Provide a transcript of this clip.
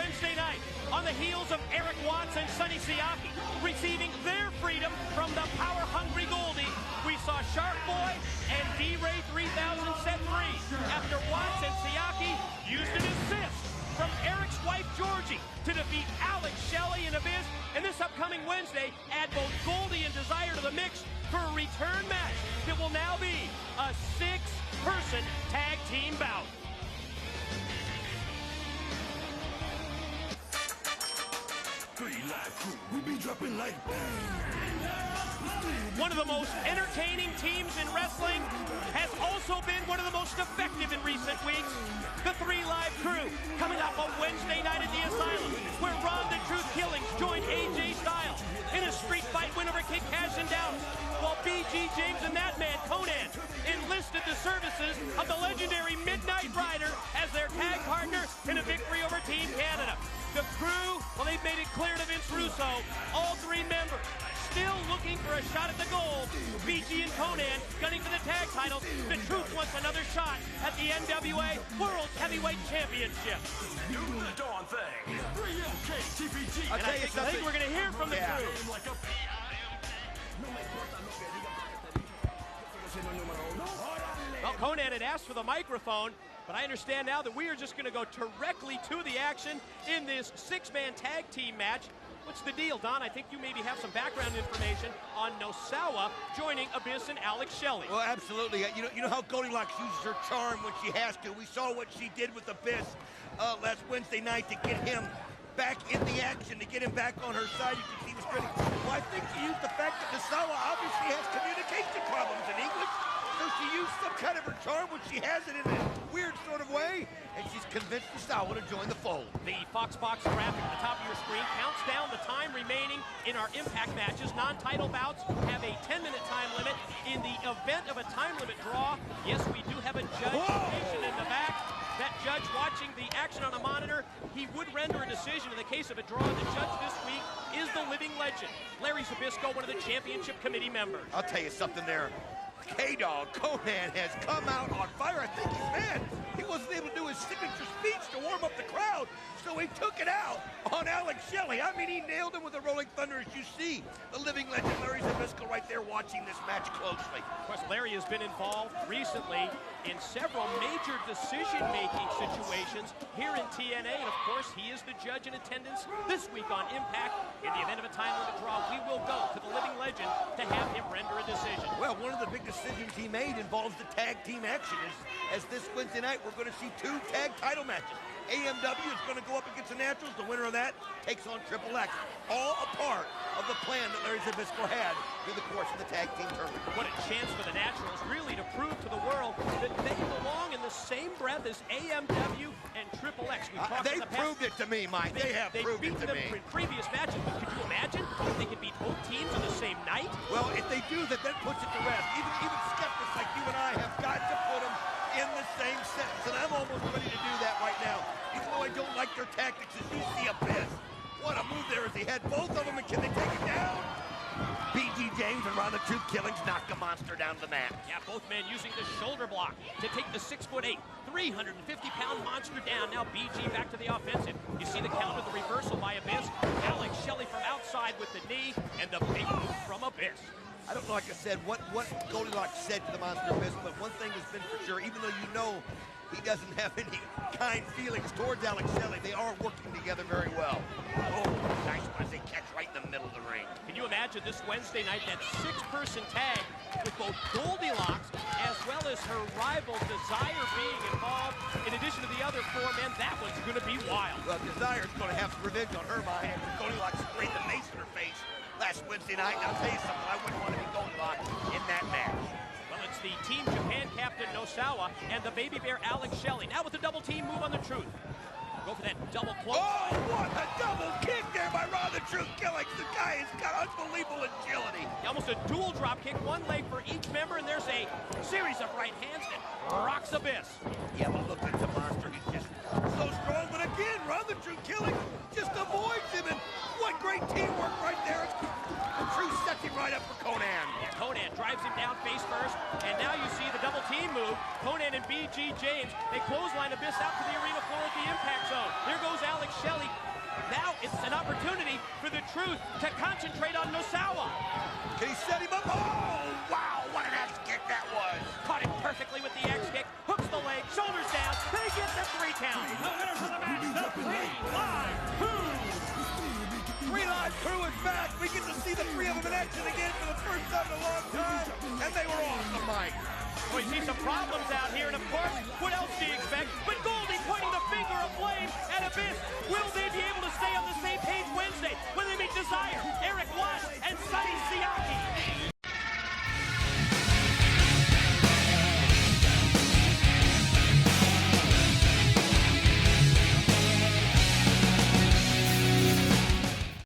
Wednesday night, on the heels of Eric Watts and Sonny Siaki receiving their freedom from the power-hungry Goldie, we saw Shark Boy and D-Ray 3000 set free after Watts and Siaki used an assist from Eric's wife Georgie to defeat Alex, Shelley, and Abyss. And this upcoming Wednesday, add both Goldie and Desire to the mix for a return match that will now be a 6-person tag team bout. We be dropping like One of the most entertaining teams in wrestling has also been one of the most effective in recent weeks. The 3 Live Crew coming up on Wednesday night at the Asylum, where Rob the Truth Killings joined AJ Styles in a street fight win over Kid Cash and Dallas, while BG James and that man Conan enlisted the services of the legendary Midnight Rider as their tag partner in a victory over Team Canada. The crew, well, they've made it clear to Vince Russo, all 3 members still looking for a shot at the gold. BG and Conan gunning for the tag titles. The Truth wants another shot at the NWA World Heavyweight Championship. do the darn thing. 3LK TPG. And I think we're going to hear from the crew. Well, Conan had asked for the microphone, but I understand now that we are just going to go directly to the action in this 6-man tag team match. What's the deal, Don? I think you maybe have some background information on NOSAWA joining Abyss and Alex Shelley. Well, absolutely. You know how Goldilocks uses her charm when she has to. We saw what she did with Abyss last Wednesday night to get him back in the action, to get him back on her side. You can see he was grinning. Well, I think she used the fact that NOSAWA obviously has communication problems in English. So she used some kind of her charm when she has it in a weird sort of way, and she's convinced NOSAWA to join the fold. The Fox Box graphic at the top of your screen counts down the time remaining in our Impact matches. Non-title bouts have a 10-minute time limit. In the event of a time limit draw, yes, we do have a judge stationed in the back. That judge watching the action on a monitor, he would render a decision in the case of a draw. The judge this week is the living legend, Larry Zbyszko, one of the championship committee members. I'll tell you something there. K-Dog, Conan has come out on fire. I think he's mad. He wasn't able to do his signature speech to warm up the crowd, so he took it out on Alex Shelley. I mean, he nailed him with a Rolling Thunder, as you see. The living legend, Larry Zbyszko, right there watching this match closely. Of course, Larry has been involved recently in several major decision-making situations here in TNA, and of course, he is the judge in attendance this week on Impact. In the event of a time limit draw, we will go to the living legend to have him render a decision. Well, one of the big decisions he made involves the tag team action. As this Wednesday night, we're going to see 2 tag title matches. AMW is going to go up against the Naturals. The winner of that takes on Triple X. All a part of the plan that Larry Zbyszko had through the course of the tag team tournament. What a chance for the Naturals, really, to prove to the world that they belong in the same breath as AMW and Triple X. They proved it to me, Mike. They have proved it to me. They've beaten them in previous matches, but could you imagine if they could beat both teams on the same night? Well, if they do that, then puts it to rest. Even skeptics like you and I have got to put them in the same sentence, and I'm almost ready to do that right now. Even though I don't like their tactics, as you see Abyss. What a move there as he had both of them, and can they take him down? BG James and Rob the Truth Killings knocked the monster down to the mat. Yeah, both men using the shoulder block to take the 6'8", 350-pound monster down. Now BG back to the offensive. You see the counter, the reversal by Abyss. Alex Shelley from outside with the knee, and the big move from Abyss. I don't know, like I said, what Goldilocks said to the Monster Abyss, but one thing has been for sure, even though you know he doesn't have any kind feelings towards Alex Shelley, they are working together very well. Oh, nice one as they catch right in the middle of the ring. Can you imagine this Wednesday night, that 6-person tag with both Goldilocks as well as her rival Desire being involved, in addition to the other 4 men? That one's going to be wild. Well, Desire's going to have some revenge on her mind after Goldilocks sprayed the mace in her face last Wednesday night. And I'll tell you something, I wouldn't want to be Goldilocks in that match. Well, it's the Team Japan captain NOSAWA and the baby bear Alex Shelley. Now with the double team move on the Truth. Go for that double close. Oh, what a double kick there by Rob the Truth Killings. The guy has got unbelievable agility. Almost a dual drop kick, 1 leg for each member, and there's a series of right hands that rocks Abyss. Yeah, but look at the monster. He's just so strong. But again, Rob the Truth Killings just avoids him. And what great teamwork right there. The Truth sets him right up for Conan. Yeah, Conan drives him down face first, and now you see the double team move. Conan and BG G. James. They clothesline Abyss out to the arena floor at the impact zone. There goes Alex Shelley. Now it's an opportunity for the Truth to concentrate on NOSAWA. Can he set him up? Oh, wow, what an axe kick that was. Caught it perfectly with the axe kick. Hooks the leg, shoulders down. They get the 3 count. The winner for the match, the 3 Live Crew. 3 Live Crew is back. We get to see the 3 of them in action again for the first time in a long time. And they were off the mic. We see some problems out here, and of course, what else do you expect? But Goldie pointing the finger of blame at Abyss. Will they be able to stay on the same page Wednesday when they meet Desire, Eric Watts, and Sonny